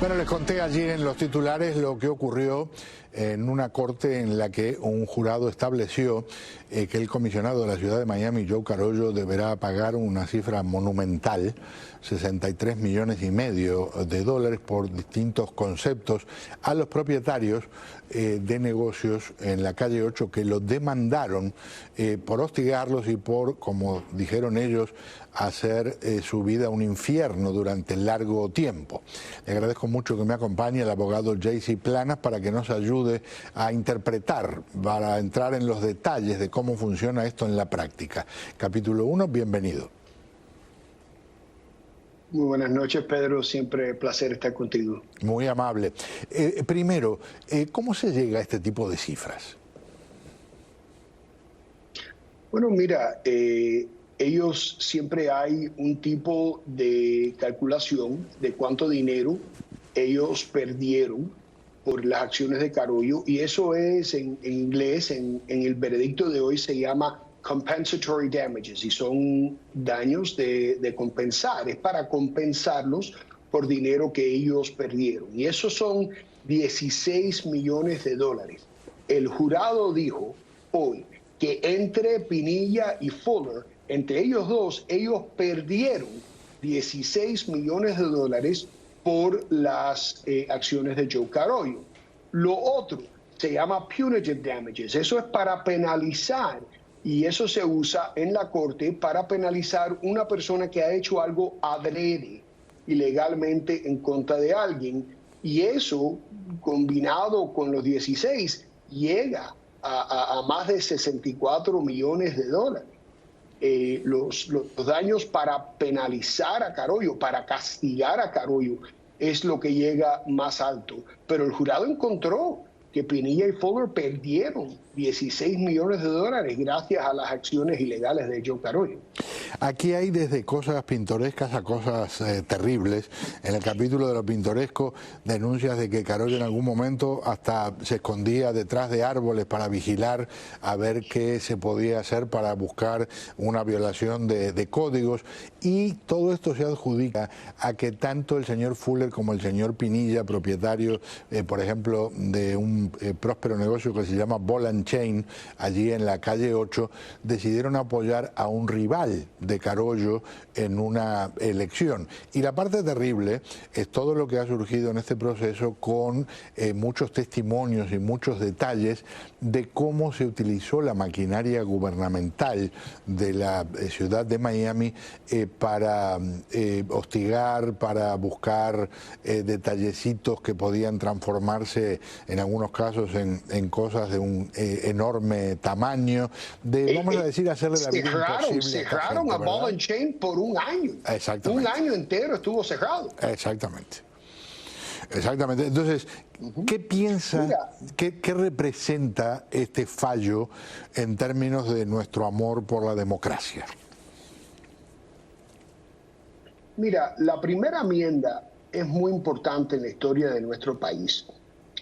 Bueno, les conté ayer en los titulares lo que ocurrió en una corte en la que un jurado estableció que el comisionado de la ciudad de Miami, Joe Carollo, deberá pagar una cifra monumental, 63,5 millones de dólares por distintos conceptos a los propietarios de negocios en la calle 8 que lo demandaron por hostigarlos y por, como dijeron ellos, hacer su vida un infierno durante largo tiempo. Le agradezco mucho que me acompañe el abogado J.C. Planas para que nos ayude a interpretar, para entrar en los detalles de cómo funciona esto en la práctica. Capítulo 1, bienvenido. Muy buenas noches, Pedro. Siempre placer estar contigo. Muy amable. Primero, ¿cómo se llega a este tipo de cifras? Bueno, mira, ellos siempre hay un tipo de calculación de cuánto dinero ellos perdieron por las acciones de Carollo, y eso es en inglés, en el veredicto de hoy se llama compensatory damages, y son daños de compensar, es para compensarlos por dinero que ellos perdieron, y esos son 16 millones de dólares. El jurado dijo hoy que entre Pinilla y Fuller, entre ellos dos, ellos perdieron 16 millones de dólares por las acciones de Joe Carollo. Lo otro se llama punitive damages, eso es para penalizar, y eso se usa en la corte para penalizar una persona que ha hecho algo adrede, ilegalmente en contra de alguien, y eso combinado con los 16 llega a más de 64 millones de dólares. Los daños para penalizar a Carollo, para castigar a Carollo, es lo que llega más alto. Pero el jurado encontró que Pinilla y Fuller perdieron 16 millones de dólares gracias a las acciones ilegales de Joe Carollo. Aquí hay desde cosas pintorescas a cosas terribles. En el capítulo de lo pintoresco, denuncias de que Carollo en algún momento hasta se escondía detrás de árboles para vigilar a ver qué se podía hacer para buscar una violación de códigos, y todo esto se adjudica a que tanto el señor Fuller como el señor Pinilla, propietario, por ejemplo, de un próspero negocio que se llama Ball and Chain, allí en la calle 8, decidieron apoyar a un rival de Carollo en una elección. Y la parte terrible es todo lo que ha surgido en este proceso, con muchos testimonios y muchos detalles de cómo se utilizó la maquinaria gubernamental de la ciudad de Miami para hostigar, para buscar detallecitos que podían transformarse en algunos casos en cosas de un enorme tamaño, de, vamos a decir, hacerle la vida imposible. Cerraron a Ball and Chain por un año. Exactamente. Un año entero estuvo cerrado. Exactamente. Exactamente. Entonces, ¿qué piensa, qué representa este fallo en términos de nuestro amor por la democracia? Mira, la primera enmienda es muy importante en la historia de nuestro país.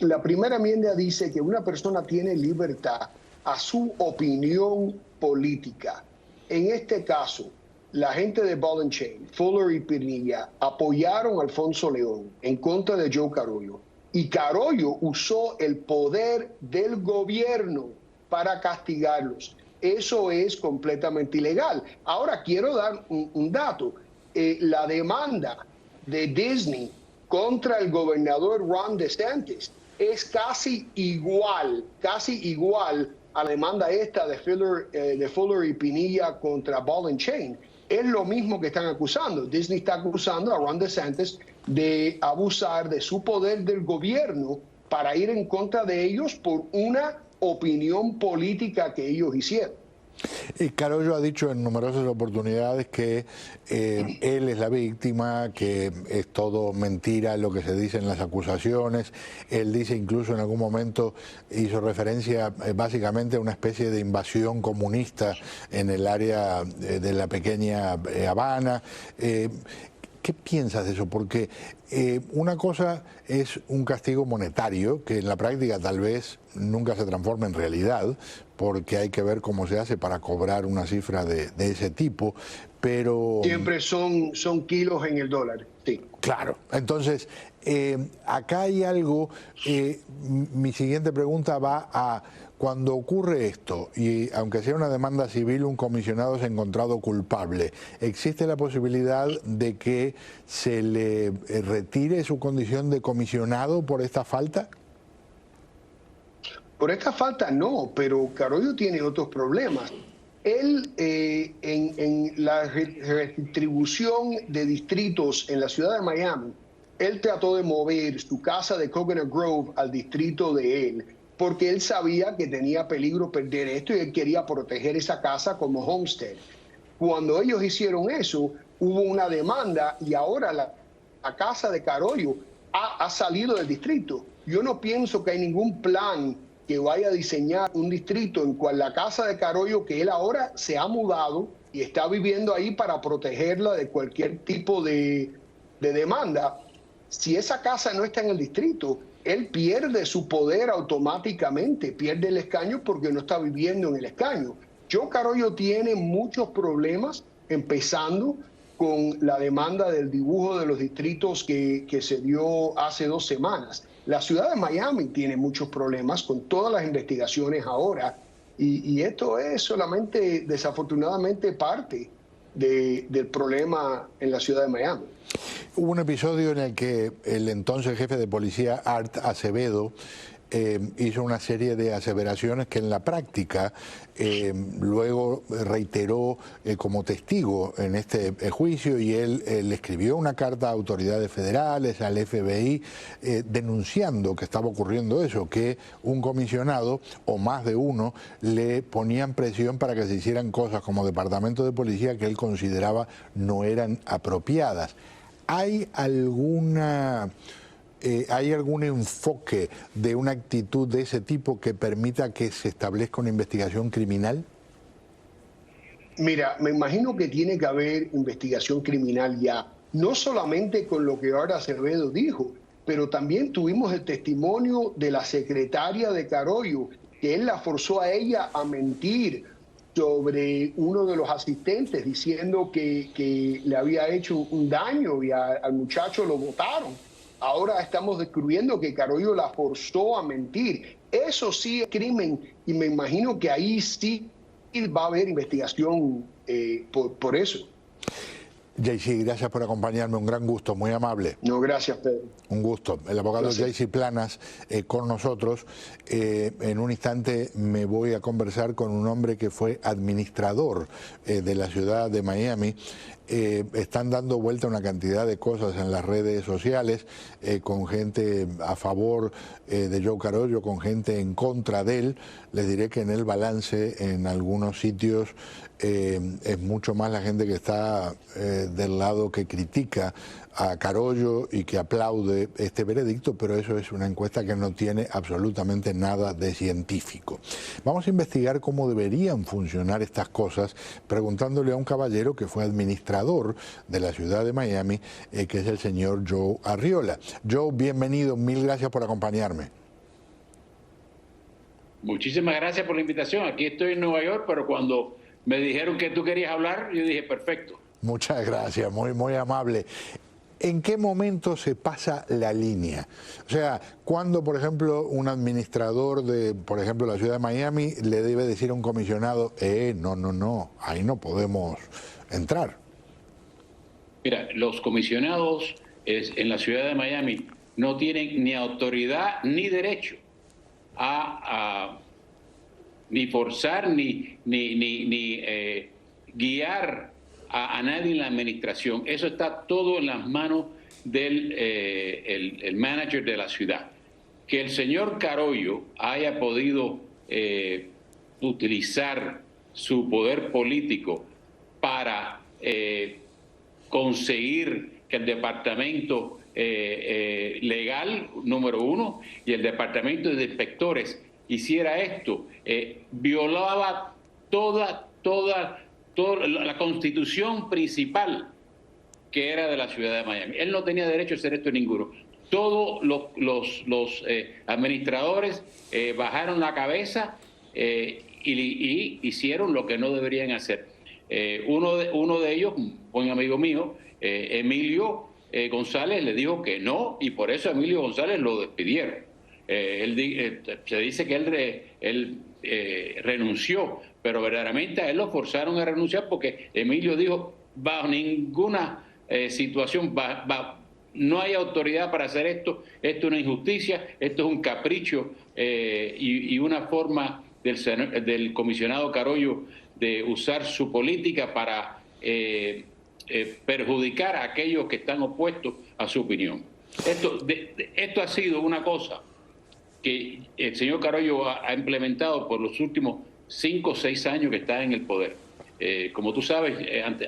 La primera enmienda dice que una persona tiene libertad a su opinión política. En este caso, la gente de Ball and Chain, Fuller y Pinilla, apoyaron a Alfonso León en contra de Joe Carollo, y Carollo usó el poder del gobierno para castigarlos. Eso es completamente ilegal. Ahora quiero dar un dato. La demanda de Disney contra el gobernador Ron DeSantis es casi igual a la demanda esta de Fuller y Pinilla contra Ball and Chain. Es lo mismo que están acusando. Disney está acusando a Ron DeSantis de abusar de su poder del gobierno para ir en contra de ellos por una opinión política que ellos hicieron. Y Carollo ha dicho en numerosas oportunidades que él es la víctima, que es todo mentira lo que se dice en las acusaciones. Él dice, incluso en algún momento hizo referencia básicamente a una especie de invasión comunista en el área de la pequeña Habana. ¿Qué piensas de eso? Porque Una cosa es un castigo monetario, que en la práctica tal vez nunca se transforma en realidad, porque hay que ver cómo se hace para cobrar una cifra de ese tipo, pero... Siempre son kilos en el dólar, sí. Claro, entonces, acá hay algo, mi siguiente pregunta va a, cuando ocurre esto, y aunque sea una demanda civil, un comisionado se ha encontrado culpable, ¿existe la posibilidad de que se le retire su condición de comisionado por esta falta? Por esta falta no, pero Carollo tiene otros problemas. Él, en la redistribución de distritos en la ciudad de Miami, él trató de mover su casa de Coconut Grove al distrito de él, porque él sabía que tenía peligro perder esto y él quería proteger esa casa como homestead. Cuando ellos hicieron eso, hubo una demanda y ahora la casa de Carollo ha salido del distrito. Yo no pienso que hay ningún plan que vaya a diseñar un distrito en cual la casa de Carollo, que él ahora se ha mudado y está viviendo ahí para protegerla de cualquier tipo de demanda, si esa casa no está en el distrito, él pierde su poder automáticamente, pierde el escaño porque no está viviendo en el escaño. Joe Carollo tiene muchos problemas, empezando con la demanda del dibujo de los distritos que se dio hace 2 semanas. La ciudad de Miami tiene muchos problemas con todas las investigaciones ahora y esto es solamente, desafortunadamente, parte del problema en la ciudad de Miami. Hubo un episodio en el que el entonces jefe de policía, Art Acevedo, hizo una serie de aseveraciones que en la práctica luego reiteró como testigo en este juicio, y él le escribió una carta a autoridades federales, al FBI, denunciando que estaba ocurriendo eso, que un comisionado o más de uno le ponían presión para que se hicieran cosas como departamento de policía que él consideraba no eran apropiadas. ¿Hay algún enfoque de una actitud de ese tipo que permita que se establezca una investigación criminal? Mira, me imagino que tiene que haber investigación criminal ya, no solamente con lo que ahora Acevedo dijo, pero también tuvimos el testimonio de la secretaria de Carollo, que él la forzó a ella a mentir sobre uno de los asistentes, diciendo que le había hecho un daño y al muchacho lo botaron. Ahora estamos descubriendo que Carollo la forzó a mentir. Eso sí es crimen y me imagino que ahí sí va a haber investigación por eso. JC, gracias por acompañarme, un gran gusto, muy amable. No, gracias, Pedro. Un gusto. El abogado JC Planas con nosotros. En un instante me voy a conversar con un hombre que fue administrador de la ciudad de Miami. Están dando vuelta una cantidad de cosas en las redes sociales, con gente a favor de Joe Carollo, con gente en contra de él. Les diré que en el balance, en algunos sitios, es mucho más la gente que está del lado que critica a Carollo y que aplaude este veredicto, pero eso es una encuesta que no tiene absolutamente nada de científico. Vamos a investigar cómo deberían funcionar estas cosas, preguntándole a un caballero que fue administrador de la ciudad de Miami, que es el señor Joe Arriola. Joe, bienvenido, mil gracias por acompañarme. Muchísimas gracias por la invitación. Aquí estoy en Nueva York, pero cuando me dijeron que tú querías hablar, yo dije, perfecto. Muchas gracias, muy amable. ¿En qué momento se pasa la línea? O sea, cuando, por ejemplo, un administrador de, por ejemplo, la ciudad de Miami le debe decir a un comisionado, no, ahí no podemos entrar. Mira, los comisionados en la ciudad de Miami no tienen ni autoridad ni derecho a ni forzar ni guiar a nadie en la administración. Eso está todo en las manos del el manager de la ciudad. Que el señor Carollo haya podido utilizar su poder político para conseguir que el departamento legal, número uno, y el departamento de inspectores hiciera esto, violaba toda la constitución principal que era de la ciudad de Miami. Él no tenía derecho a hacer esto ninguno. Todos los administradores bajaron la cabeza y hicieron lo que no deberían hacer. Uno de ellos, un amigo mío, Emilio González, le dijo que no, y por eso a Emilio González lo despidieron. Se dice que él renunció, pero verdaderamente a él lo forzaron a renunciar porque Emilio dijo, bajo ninguna situación, no hay autoridad para hacer esto es una injusticia, esto es un capricho y una forma del comisionado Carollo de usar su política para perjudicar a aquellos que están opuestos a su opinión. Esto ha sido una cosa que el señor Carollo ha implementado por los últimos 5 o 6 años que está en el poder. Como tú sabes,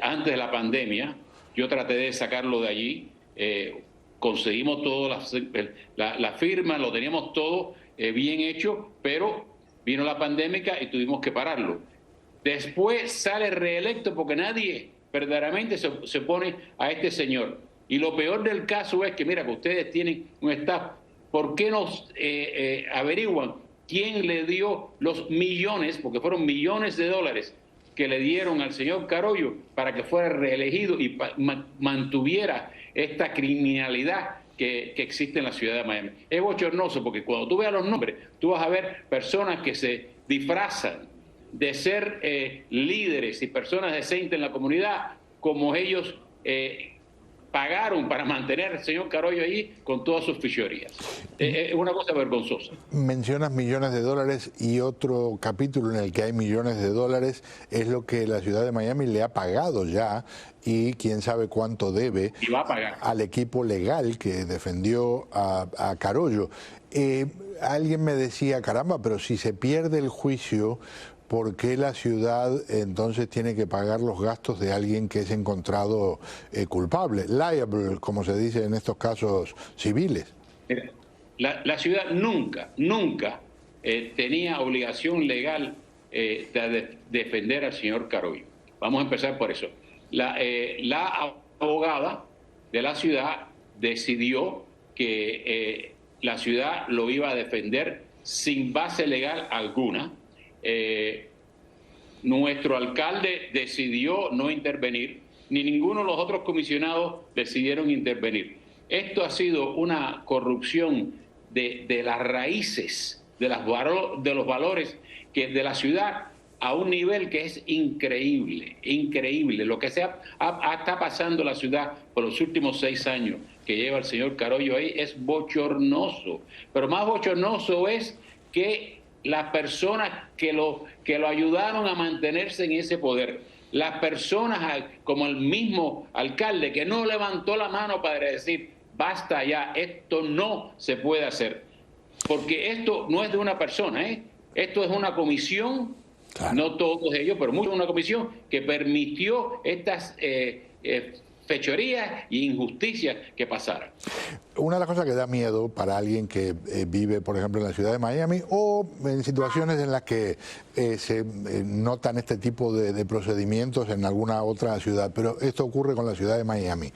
antes de la pandemia, yo traté de sacarlo de allí, conseguimos todas las firmas, lo teníamos todo bien hecho, pero vino la pandemia y tuvimos que pararlo. Después sale reelecto porque nadie verdaderamente se opone a este señor. Y lo peor del caso es que, mira, que ustedes tienen un staff, ¿por qué nos averiguan quién le dio los millones, porque fueron millones de dólares que le dieron al señor Carollo para que fuera reelegido y mantuviera esta criminalidad que existe en la ciudad de Miami? Es bochornoso porque cuando tú veas los nombres, tú vas a ver personas que se disfrazan de ser líderes y personas decentes en la comunidad, como ellos pagaron para mantener al señor Carollo allí con todas sus fechorías. Es una cosa vergonzosa. Mencionas millones de dólares y otro capítulo en el que hay millones de dólares es lo que la ciudad de Miami le ha pagado ya y quién sabe cuánto debe y va a pagar al equipo legal que defendió a Carollo. Alguien me decía, caramba, pero si se pierde el juicio, ¿por qué la ciudad entonces tiene que pagar los gastos de alguien que es encontrado culpable? Liable, como se dice en estos casos civiles. La ciudad nunca tenía obligación legal de defender al señor Carollo. Vamos a empezar por eso. La abogada de la ciudad decidió que la ciudad lo iba a defender sin base legal alguna. Nuestro alcalde decidió no intervenir, ni ninguno de los otros comisionados decidieron intervenir. Esto ha sido una corrupción de las raíces, de los valores de la ciudad a un nivel que es increíble, increíble. Lo que está pasando en la ciudad por los últimos 6 años que lleva el señor Carollo ahí es bochornoso. Pero más bochornoso es que las personas que lo ayudaron a mantenerse en ese poder, las personas como el mismo alcalde que no levantó la mano para decir, basta ya, esto no se puede hacer. Porque esto no es de una persona, esto es una comisión, claro, no todos ellos, pero muchos, una comisión que permitió estas fechorías e injusticias que pasaran. Una de las cosas que da miedo para alguien que vive, por ejemplo, en la ciudad de Miami o en situaciones en las que se notan este tipo de procedimientos en alguna otra ciudad, pero esto ocurre con la ciudad de Miami.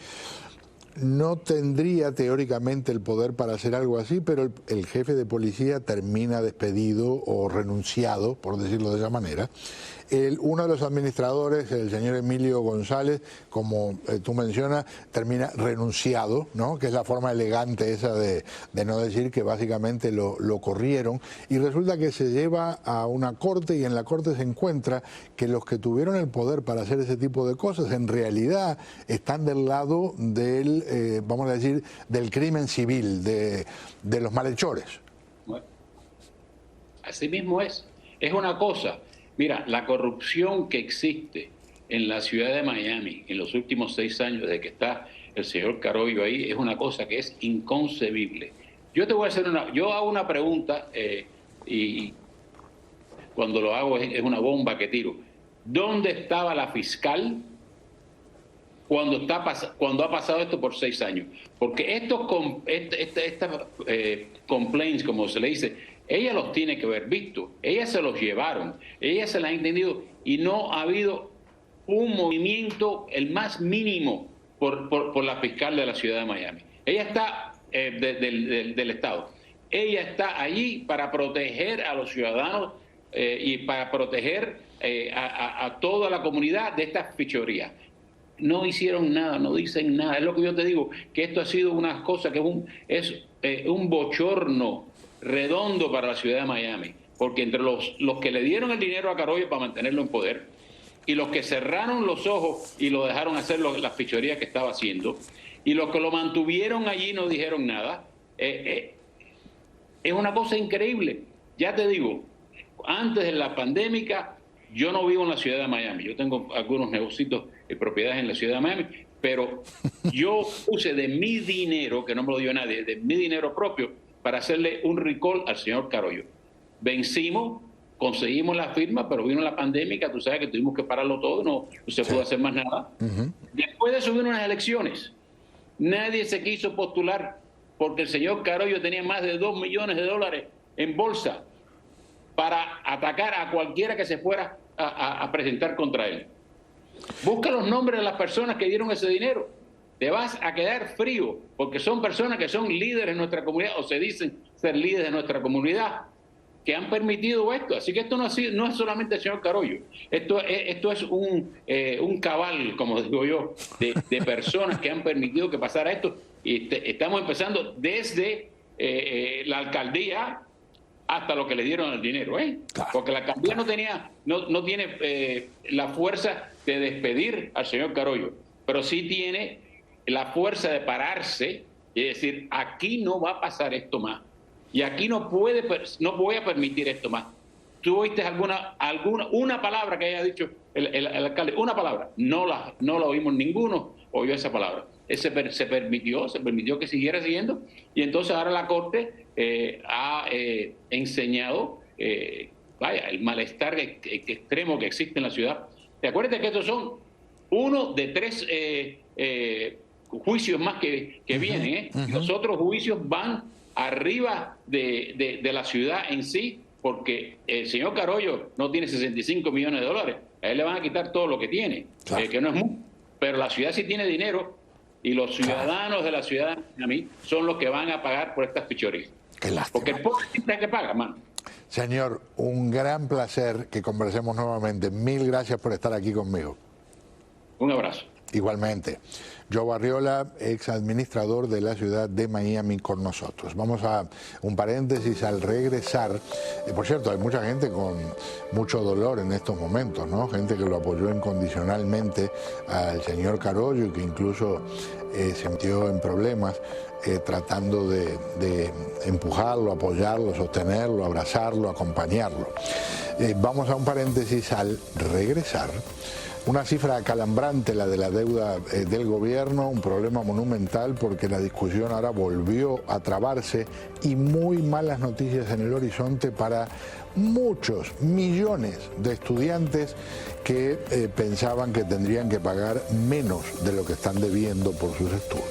No tendría teóricamente el poder para hacer algo así, pero el jefe de policía termina despedido o renunciado, por decirlo de esa manera. Uno de los administradores, el señor Emilio González, como tú mencionas, termina renunciado, ¿no? Que es la forma elegante esa de no decir que básicamente lo corrieron. Y resulta que se lleva a una corte y en la corte se encuentra que los que tuvieron el poder para hacer ese tipo de cosas en realidad están del lado del, vamos a decir, del crimen civil, de los malhechores. Bueno, así mismo es una cosa. Mira, la corrupción que existe en la ciudad de Miami en los últimos 6 años desde que está el señor Carollo ahí es una cosa que es inconcebible. Yo te voy a hacer yo hago una pregunta y cuando lo hago es una bomba que tiro. ¿Dónde estaba la fiscal cuando ha pasado esto por 6 años? Porque estas complaints, como se le dice, ella los tiene que haber visto, ella se los llevaron, ella se la ha entendido y no ha habido un movimiento, el más mínimo, por la fiscal de la ciudad de Miami. Ella está del Estado. Ella está allí para proteger a los ciudadanos y para proteger a toda la comunidad de estas fechorías. No hicieron nada, no dicen nada. Es lo que yo te digo, que esto ha sido una cosa que es un bochorno redondo para la ciudad de Miami, porque entre los que le dieron el dinero a Carollo para mantenerlo en poder y los que cerraron los ojos y lo dejaron hacer las fechorías que estaba haciendo, y los que lo mantuvieron allí no dijeron nada, es una cosa increíble. Ya te digo, antes de la pandemia, yo no vivo en la ciudad de Miami. Yo tengo algunos negocios y propiedades en la ciudad de Miami, pero yo puse de mi dinero, que no me lo dio nadie, de mi dinero propio, para hacerle un recall al señor Carollo. Vencimos, conseguimos la firma, pero vino la pandemia, tú sabes que tuvimos que pararlo todo, no se pudo hacer más nada. Después de eso vino unas elecciones. Nadie se quiso postular porque el señor Carollo tenía más de $2 millones en bolsa para atacar a cualquiera que se fuera a presentar contra él. Busca los nombres de las personas que dieron ese dinero. Te vas a quedar frío, porque son personas que son líderes de nuestra comunidad, o se dicen ser líderes de nuestra comunidad, que han permitido esto. Así que esto no es solamente el señor Carollo. Esto es un cabal, como digo yo, de personas que han permitido que pasara esto. Y estamos empezando desde la alcaldía hasta lo que le dieron el dinero, Claro, porque la alcaldía no tiene la fuerza de despedir al señor Carollo, pero sí tiene la fuerza de pararse y decir, aquí no va a pasar esto más, y aquí no voy a permitir esto más. ¿Tú oíste una palabra que haya dicho el alcalde? Una palabra. No la oímos, ninguno oyó esa palabra. Se permitió que siguiera siguiendo, y entonces ahora la Corte ha enseñado el malestar extremo que existe en la ciudad. ¿Te acuerdas que estos son uno de 3 juicios más que vienen? Los otros juicios van arriba de la ciudad en sí, porque el señor Carollo no tiene $65 millones. A él le van a quitar todo lo que tiene, claro, que no es mucho, pero la ciudad sí tiene dinero, y los ciudadanos de la ciudad de Miami son los que van a pagar por estas fechorías. Qué lástima. Porque el pobre es el que paga, mano. Señor, un gran placer que conversemos nuevamente. Mil gracias por estar aquí conmigo. Un abrazo. Igualmente. Joe Barriola, ex administrador de la ciudad de Miami, con nosotros. Vamos a un paréntesis al regresar. Por cierto, hay mucha gente con mucho dolor en estos momentos, ¿no? Gente que lo apoyó incondicionalmente al señor Carollo y que incluso se metió en problemas tratando de empujarlo, apoyarlo, sostenerlo, abrazarlo, acompañarlo. Vamos a un paréntesis al regresar. Una cifra acalambrante, la de la deuda del gobierno, un problema monumental porque la discusión ahora volvió a trabarse, y muy malas noticias en el horizonte para muchos millones de estudiantes que pensaban que tendrían que pagar menos de lo que están debiendo por sus estudios.